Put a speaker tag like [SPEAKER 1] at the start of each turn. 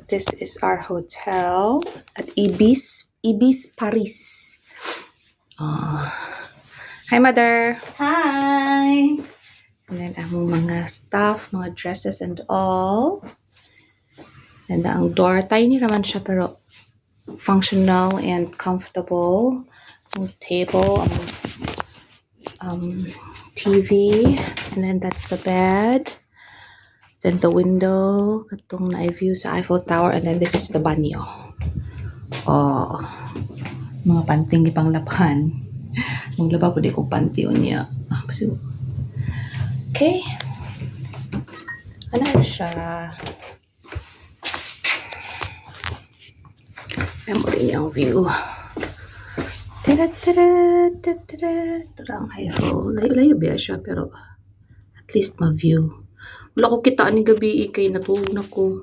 [SPEAKER 1] this is our hotel at Ibis Paris. Hi, Mother.
[SPEAKER 2] Hi!
[SPEAKER 1] And then ang mga stuff, mga dresses and all. And ang door, tiny naman siya pero functional and comfortable. Ang table, TV, and then that's the bed. Then the window, katong na-view sa Eiffel Tower, and then this is the banyo. Oh, mga panting ipang laban. Maglaba po di ko panty niya. Okay. Ano siya? Memory niyang view. Tada. Ito lang Eiffel. Layo-layo ba siya pero at least ma-view. Wala ko kitaan ni gabi kay natulog na ko.